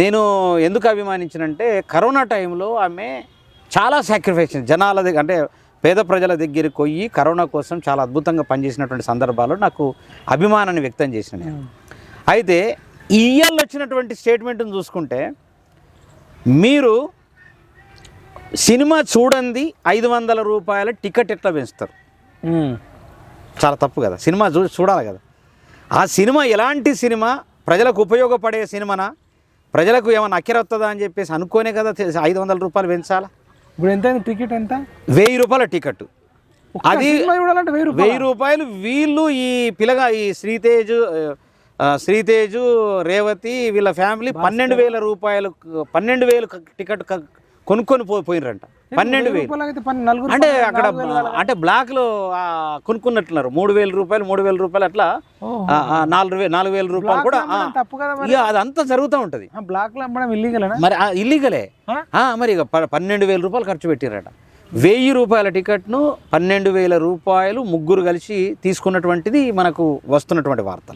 నేను ఎందుకు అభిమానించినంటే కరోనా టైంలో ఆమె చాలా సాక్రిఫైస్ జనాల దగ్గర అంటే పేద ప్రజల దగ్గరికి పోయి కరోనా కోసం చాలా అద్భుతంగా పనిచేసినటువంటి సందర్భాల్లో నాకు అభిమానాన్ని వ్యక్తం చేసిన నేను. అయితే ఇయ్యాల వచ్చినటువంటి స్టేట్మెంట్ని చూసుకుంటే మీరు సినిమా చూడండి 500 రూపాయల టికెట్ ఎట్లా పెంచుతారు? చాలా తప్పు కదా. సినిమా చూడాలి కదా. ఆ సినిమా ఎలాంటి సినిమా, ప్రజలకు ఉపయోగపడే సినిమానా, ప్రజలకు ఏమైనా అక్కెర వస్తుందా అని చెప్పేసి అనుకోనే కదా 500 రూపాయలు పెంచాలా. ఇప్పుడు ఎంత టికెట్? ఎంత? 1000 రూపాయల టికెట్. అది 1000 రూపాయలు. వీళ్ళు ఈ పిల్లగా ఈ శ్రీతేజు రేవతి వీళ్ళ ఫ్యామిలీ 12,000 రూపాయలు 12,000 టికెట్ కొనుక్కొని పోయినరంట. 12,000 అంటే అక్కడ అంటే బ్లాక్లో కొనుక్కున్నట్టున్నారు. 3,000 రూపాయలు అట్లా 4,000 రూపాయలు కూడా. ఇక అదంతా జరుగుతూ ఉంటుంది. మరి ఇల్లీగలే. మరి ఇక 12,000 రూపాయలు ఖర్చు పెట్టిరట. 1000 రూపాయల టికెట్ను 12,000 రూపాయలు ముగ్గురు కలిసి తీసుకున్నటువంటిది మనకు వస్తున్నటువంటి వార్తలు.